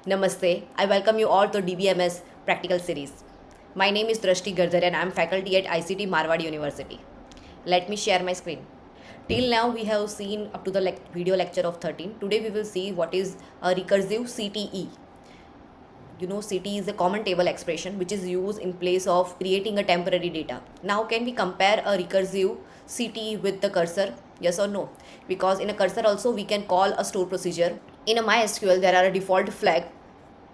Namaste. I welcome you all to DBMS practical series. My name is Drashti Gardhar and I am faculty at ICT Marwadi University. Let me share my screen. Till now we have seen up to the video lecture of 13. Today we will see what is a recursive CTE. You know, CTE is a common table expression which is used in place of creating a temporary data. Now can we compare a recursive CTE with the cursor? Yes or no? Because in a cursor also we can call a store procedure. In a MySQL there are a default flag.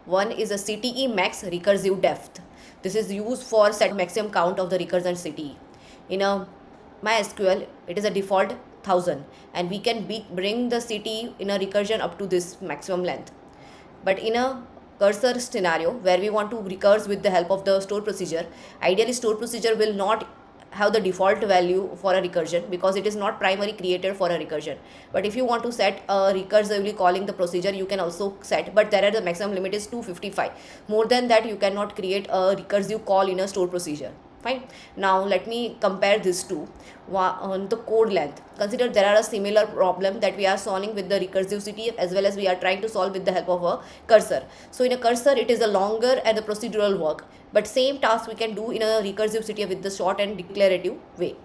One is a CTE max recursive depth. This is used for set maximum count of the recursion CTE. In a MySQL it is a default 1000 and we can bring the CTE in a recursion up to this maximum length. But in a cursor scenario where we want to recurse with the help of the store procedure, ideally store procedure will not have the default value for a recursion because it is not primary created for a recursion. But if you want to set a recursively calling the procedure, you can also set, but there are the maximum limit is 255. More than that you cannot create a recursive call in a store procedure. Fine. Now let me compare this to on the code length. Consider there are a similar problem that we are solving with the recursive CTE as well as we are trying to solve with the help of a cursor. So in a cursor it is a longer and the procedural work, but same task we can do in a recursive CTE with the short and declarative way.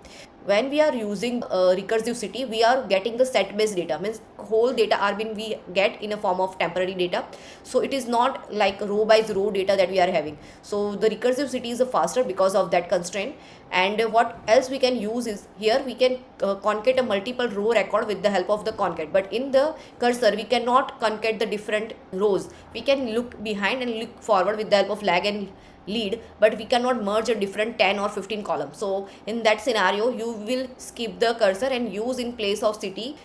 When we are using recursive CTE, we are getting the set based data, means whole data are being we get in a form of temporary data. So it is not like row by row data that we are having. So the recursive CTE is faster because of that constraint. And what else we can use is here we can concate a multiple row record with the help of the concat. But in the cursor we cannot concate the different rows. We can look behind and look forward with the help of lag and lead, but we cannot merge a different 10 or 15 columns. So in that scenario you will skip the cursor and use in place of CTE.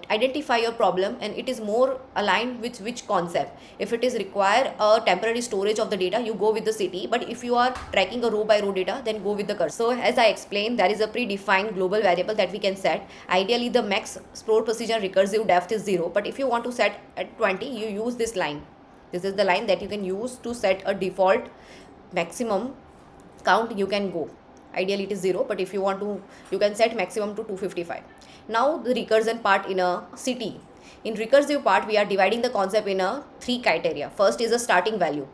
Identify your problem and it is more aligned with which concept. If it is require a temporary storage of the data, you go with the CTE, but if you are tracking a row by row data, then go with the cursor. So as I explained, there is a predefined global variable that we can set. Ideally the max store procedure recursive depth is 0, but if you want to set at 20, you use this line. This is the line that you can use to set a default maximum count you can go. Ideally it is 0, but if you want to, you can set maximum to 255. Now the recursion part in a CTE. In recursive part we are dividing the concept in a 3 criteria. First is a starting value.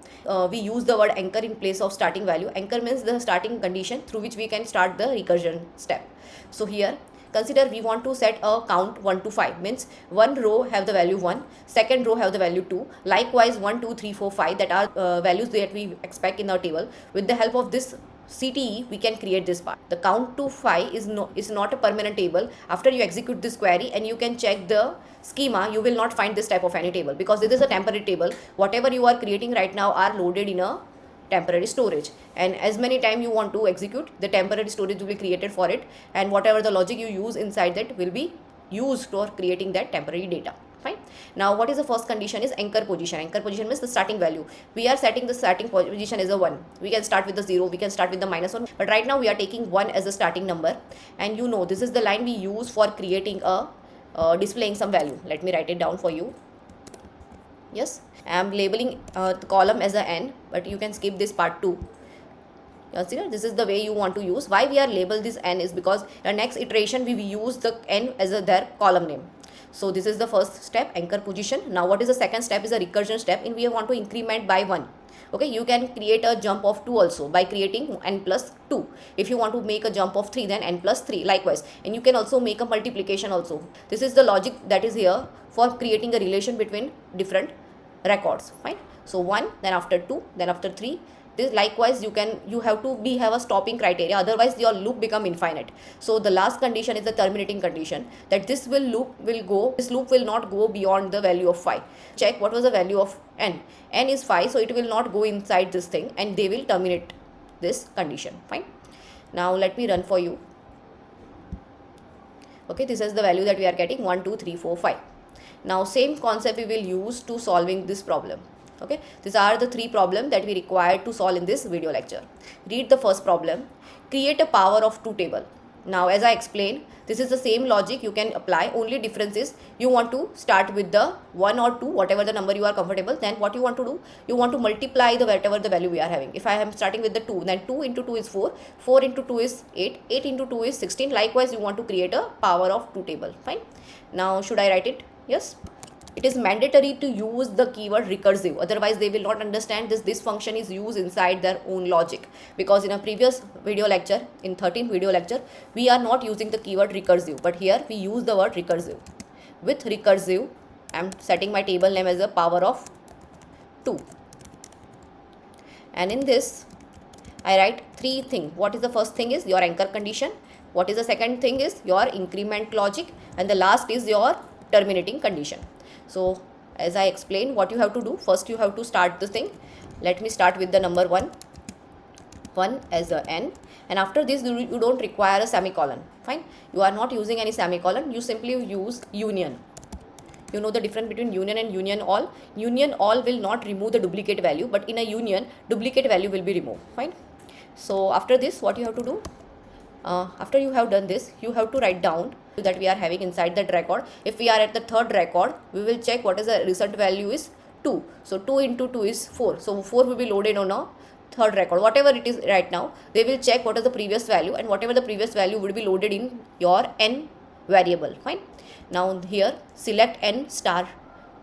We use the word anchor in place of starting value. Anchor means the starting condition through which we can start the recursion step. So here consider we want to set a count 1 to 5, means one row have the value 1, second row have the value 2, likewise 1 2 3 4 5 that are values that we expect in our table. With the help of this CTE we can create this part. The count to 5 is not a permanent table. After you execute this query and you can check the schema, you will not find this type of any table because this is a temporary table. Whatever you are creating right now are loaded in a temporary storage, and as many time you want to execute, the temporary storage will be created for it, and whatever the logic you use inside that will be used for creating that temporary data. Fine. Now what is the first condition is anchor position. Anchor position means the starting value. We are setting the starting position as a 1. We can start with the 0, we can start with the -1, but right now we are taking 1 as a starting number, and you know this is the line we use for creating a displaying some value. Let me write it down for you. Yes, I am labeling the column as a n, but you can skip this part too. See, this is the way you want to use. Why we are label this n is because the next iteration we will use the n as their column name. So this is the first step, anchor position. Now what is the second step is a recursion step, in we want to increment by 1. Okay, you can create a jump of 2 also by creating n plus 2. If you want to make a jump of 3, then n plus 3 likewise, and you can also make a multiplication also. This is the logic that is here for creating a relation between different records. Fine. So 1, then after 2, then after 3. This likewise you have to have a stopping criteria, otherwise your loop become infinite. So the last condition is the terminating condition, that this loop will not go beyond the value of 5. Check what was the value of n. N is 5, so it will not go inside this thing and they will terminate this condition. Fine. Now let me run for you. Okay, this is the value that we are getting, 1 2 3 4 5. Now same concept we will use to solving this problem. Okay, these are the 3 problems that we require to solve in this video lecture. Read the first problem. Create a power of 2 table. Now as I explained, this is the same logic you can apply, only difference is you want to start with the 1 or 2, whatever the number you are comfortable. Then what you want to do, you want to multiply the whatever the value we are having. If I am starting with the 2, then 2 into 2 is 4, 4 into 2 is 8, 8 into 2 is 16. Likewise you want to create a power of 2 table. Fine. Now should I write it? Yes. it is mandatory to use the keyword recursive, otherwise they will not understand this function is used inside their own logic. Because in a previous video lecture, in 13th video lecture, we are not using the keyword recursive, but here we use the word recursive. With recursive, I am setting my table name as a power of 2, and in this I write three things. What is the first thing is your anchor condition, what is the second thing is your increment logic, and the last is your terminating condition. So as I explained, what you have to do, first you have to start this thing. Let me start with the number 1 as a n, and after this you don't require a semicolon. Fine, you are not using any semicolon, you simply use union. You know the difference between union and union all. Union all will not remove the duplicate value, but in a union, duplicate value will be removed. Fine. So after this, what you have to do, after you have done this, you have to write down that we are having inside that record. If we are at the third record, we will check what is the result value is 2. So 2 into 2 is 4. So 4 will be loaded on a third record. Whatever it is right now, they will check what is the previous value, and whatever the previous value would be loaded in your n variable. Fine. Now here select n star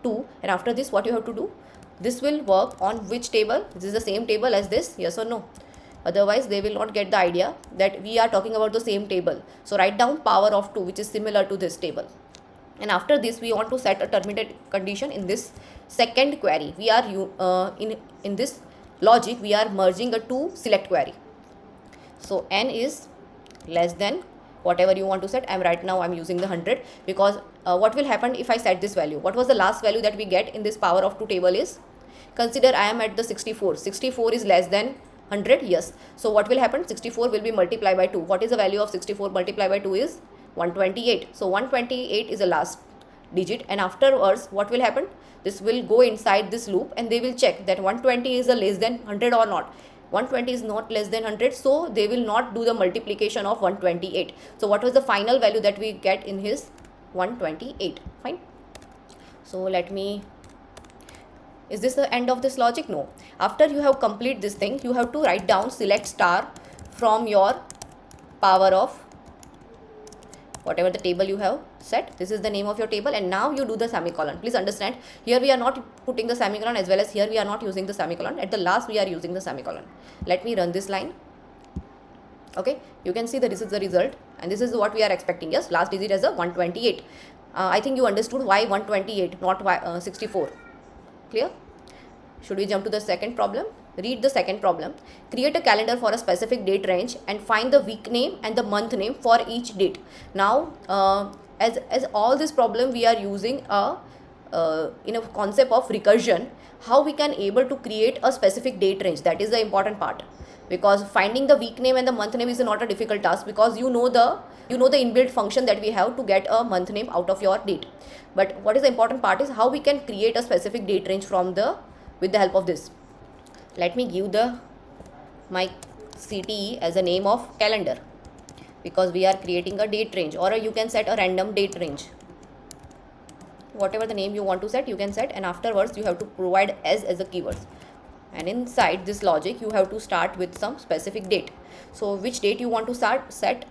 2, and after this what you have to do, this will work on which table? This is the same table as this, yes or no? Otherwise they will not get the idea that we are talking about the same table. So write down power of 2, which is similar to this table. And after this we want to set a terminated condition in this second query. We are in this logic we are merging a 2 select query. So n is less than whatever you want to set. I'm using the 100, because what will happen if I set this value? What was the last value that we get in this power of 2 table is, consider I am at the 64. 64 is less than 100, yes. So what will happen? 64 will be multiplied by 2. What is the value of 64 multiplied by 2 is 128. So 128 is the last digit, and afterwards what will happen? This will go inside this loop and they will check that 120 is a less than 100 or not. 120 is not less than 100, so they will not do the multiplication of 128. So what was the final value that we get in his 128? Fine. So is this the end of this logic? No. After you have complete this thing, you have to write down select star from your power of whatever the table you have set. This is the name of your table, and now you do the semicolon. Please understand, here we are not putting the semicolon, as well as here we are not using the semicolon. At the last we are using the semicolon. Let me run this line. Okay, you can see that this is the result, and this is what we are expecting. Yes, last digit as a 128. I think you understood why 128, not why 64. Clear? Should we jump to the second problem? Read the second problem. Create a calendar for a specific date range and find the week name and the month name for each date. Now as all this problem we are using in a concept of recursion, how we can able to create a specific date range. That is the important part, because finding the week name and the month name is not a difficult task, because you know the inbuilt function that we have to get a month name out of your date. But what is the important part is how we can create a specific date range with the help of this. Let me give my CTE as a name of calendar, because we are creating a date range, or you can set a random date range. Whatever the name you want to set, you can set, and afterwards you have to provide as a keywords. And inside this logic you have to start with some specific date. So which date you want to set?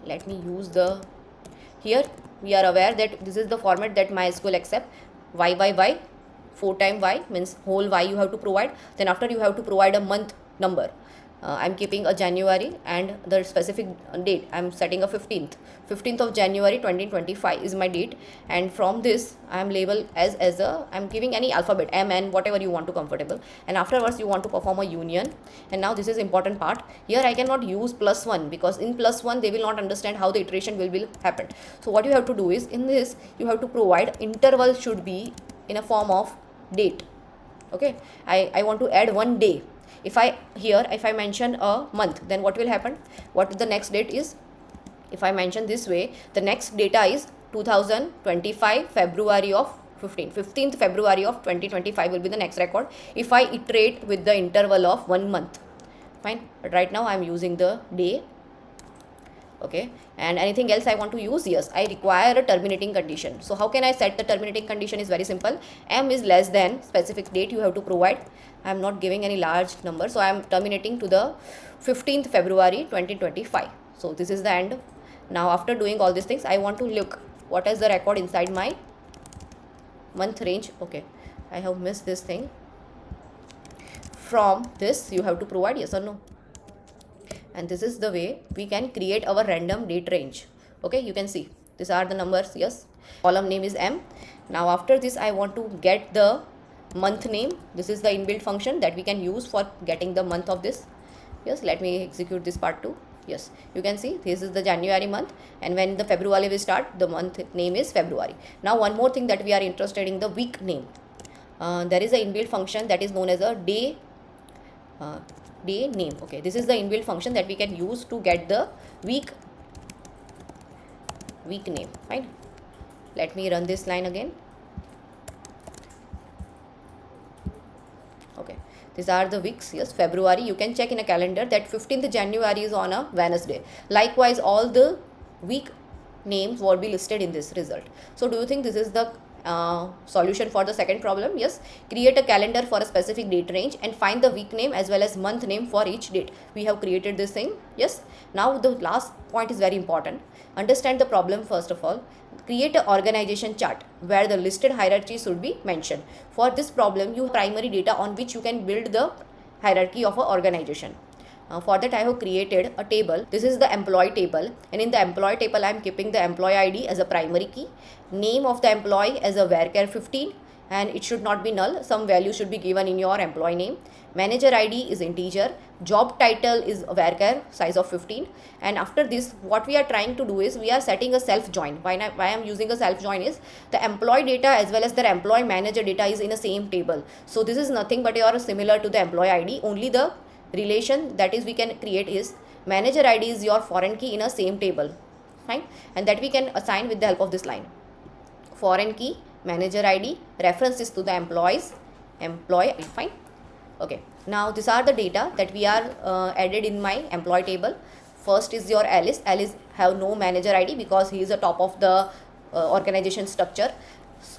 Let me use here we are aware that this is the format that MySQL accept. Y, 4 times y means whole y you have to provide. Then after you have to provide a month number. I'm keeping a January, and the specific date I'm setting a 15th of January 2025 is my date, and from this I'm labeled as I'm giving any alphabet, M, N, whatever you want to comfortable, and afterwards you want to perform a union. And now this is important part. Here I cannot use +1, because in +1 they will not understand how the iteration will happen. So what you have to do is, in this you have to provide interval should be in a form of date. Okay, I want to add one day. If I mention a month, then what will happen? What the next date is? If I mention this way, the next data is 2025 February of 15th February of 2025 will be the next record if I iterate with the interval of 1 month. Fine, but right now I'm using the day. Okay, and anything else I want to use? Yes, I require a terminating condition. So how can I set the terminating condition? Is very simple. M is less than specific date you have to provide. I am not giving any large number, so I am terminating to the 15th February 2025. So this is the end. Now after doing all these things, I want to look what is the record inside my month range. Okay, I have missed this thing. From this you have to provide yes or no, and this is the way we can create our random date range. Okay, you can see these are the numbers. Yes, column name is M. Now after this I want to get the month name. This is the inbuilt function that we can use for getting the month of this. Yes, let me execute this part too. Yes, you can see this is the January month, and when the February will start, the month name is February. Now one more thing that we are interested in, the week name. There is a inbuilt function that is known as a day name. Okay, this is the inbuilt function that we can use to get the week name. Fine, let me run this line again. Okay, these are the weeks. Yes, February, you can check in a calendar that 15th January is on a Wednesday. Likewise, all the week names will be listed in this result. So do you think this is the solution for the second problem? Yes, create a calendar for a specific date range and find the week name as well as month name for each date. We have created this thing. Yes, now the last point is very important. Understand the problem first of all. Create an organization chart where the listed hierarchy should be mentioned. For this problem, you have primary data on which you can build the hierarchy of an organization. For that I have created a table. This is the employee table, and in the employee table I am keeping the employee ID as a primary key, name of the employee as a varchar 15, and it should not be null. Some value should be given in your employee name. Manager ID is integer, job title is varchar size of 15, and after this what we are trying to do is we are setting a self join. Why I am using a self join is the employee data as well as their employee manager data is in the same table. So this is nothing but your similar to the employee ID, only the relation that is we can create is manager ID is your foreign key in a same table. Fine, and that we can assign with the help of this line. Foreign key, manager ID, reference is to the employee. Fine. Okay, now these are the data that we are added in my employee table. First is your Alice. Alice have no manager ID because he is the top of the organization structure,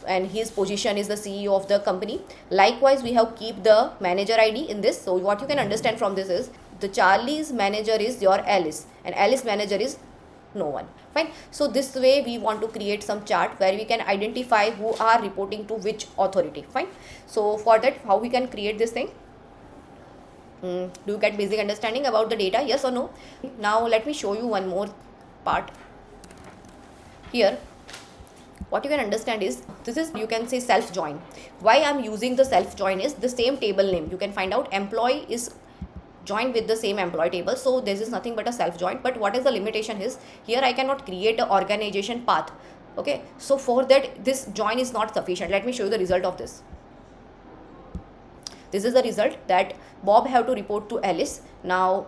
and his position is the CEO of the company. Likewise, we have keep the manager ID in this. So what you can understand from this is the Charlie's manager is your Alice and Alice manager is no one. Fine. So this way we want to create some chart where we can identify who are reporting to which authority. Fine. So for that, how we can create this thing? Do you get basic understanding about the data? Yes or no? Now let me show you one more part. Here what you can understand is this is, you can say, self join. Why I'm using the self join is the same table name. You can find out employee is joined with the same employee table, so this is nothing but a self join. But what is the limitation is here I cannot create an organization path. Okay, so for that this join is not sufficient. Let me show you the result of this. This is the result that Bob have to report to Alice. Now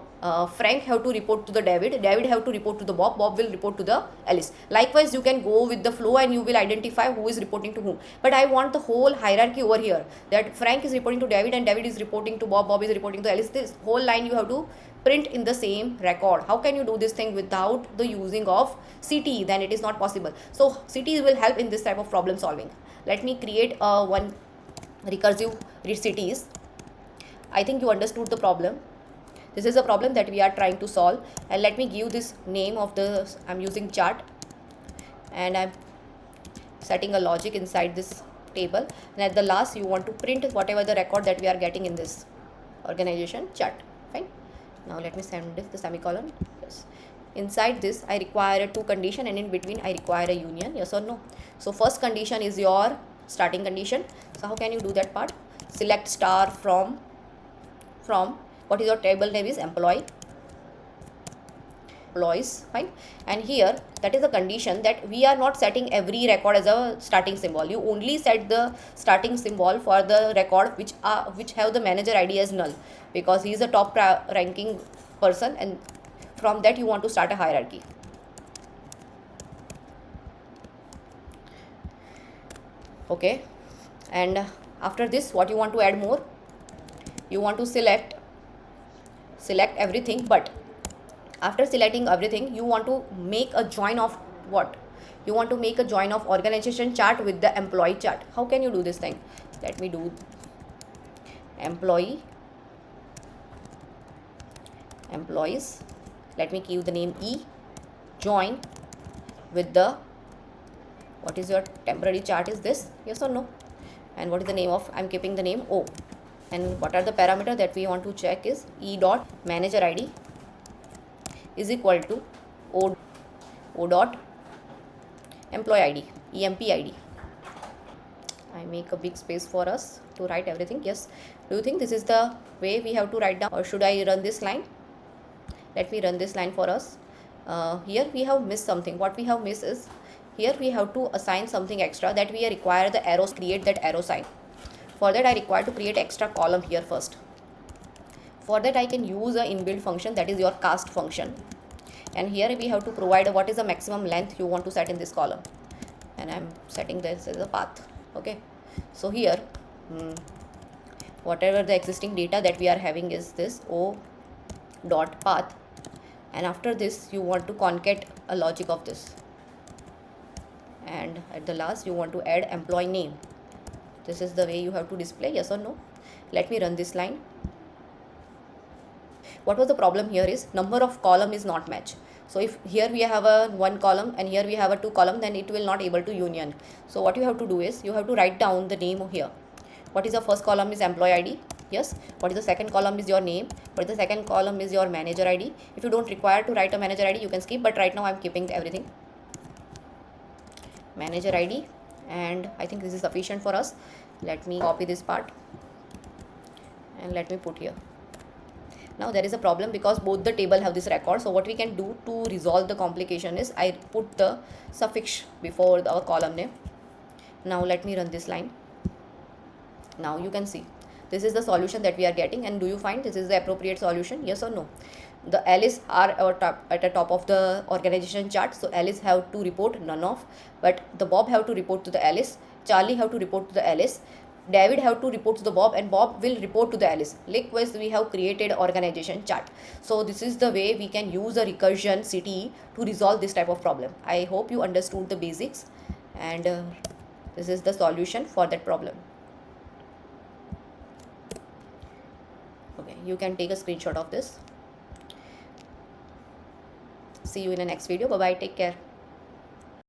Frank have to report to the David. David have to report to the Bob. Bob will report to the Alice. Likewise, you can go with the flow and you will identify who is reporting to whom. But I want the whole hierarchy over here, that Frank is reporting to David and David is reporting to Bob. Bob is reporting to Alice. This whole line you have to print in the same record. How can you do this thing without the using of CTE? Then it is not possible. So CTE will help in this type of problem solving. Let me create one recursive CTEs. I think you understood the problem. This is a problem that we are trying to solve, and let me give this name of the, I'm using chart, and I'm setting a logic inside this table, and at the last you want to print whatever the record that we are getting in this organization chart. Fine. Now let me send this the semicolon. Yes. Inside this I require a two condition, and in between I require a union. Yes or no? So first condition is your starting condition. So how can you do that part? Select star from what is your table name is employees. Fine. And here that is a condition that we are not setting every record as a starting symbol. You only set the starting symbol for the record which have the manager ID as null, because he is a top ranking person, and from that you want to start a hierarchy. Okay, and after this what you want to add more? You want to select everything, but after selecting everything you want to make a join of what? You want to make a join of organization chart with the employee chart. How can you do this thing? Let me do employees. Let me give the name E, join with the, what is your temporary chart is this? Yes or no? and what is the name of, I'm keeping the name O. And what are the parameter that we want to check is E dot manager ID is equal to O dot employee ID, EMP ID. I make a big space for us to write everything. Yes, do you think this is the way we have to write down, or should I run this line? Let me run this line for us. Here we have missed something. What we have missed is, here we have to assign something extra, that we require the arrows, create that arrow sign. For that I require to create extra column here first. For that I can use a inbuilt function, that is your cast function. And here we have to provide what is the maximum length you want to set in this column. And I'm setting this as a path. Okay. So here, whatever the existing data that we are having is this O dot path. And after this you want to concat a logic of this. And at the last you want to add employee name. This is the way you have to display, yes or no. Let me run this line. What was the problem here is, number of column is not match. So if here we have a one column and here we have a two column, then it will not able to union. So what you have to do is, you have to write down the name here. What is the first column is employee ID. Yes. What is the second column is your name. What is the second column is your manager ID. If you don't require to write a manager ID, you can skip, but right now I'm keeping everything. Manager ID, and I think this is sufficient for us. Let me copy this part and let me put here. Now there is a problem because both the table have this record. So what we can do to resolve the complication is, I put the suffix before our column name. Now let me run this line. Now you can see this is the solution that we are getting. And do you find this is the appropriate solution? Yes or no? The Alice are at the top of the organization chart. So Alice have to report none of, but the Bob have to report to the Alice. Charlie have to report to the Alice. David have to report to the Bob, and Bob will report to the Alice. Likewise, we have created organization chart. So this is the way we can use a recursion CTE to resolve this type of problem. I hope you understood the basics, and this is the solution for that problem. Okay, you can take a screenshot of this. See you in the next video. Bye bye. Take care.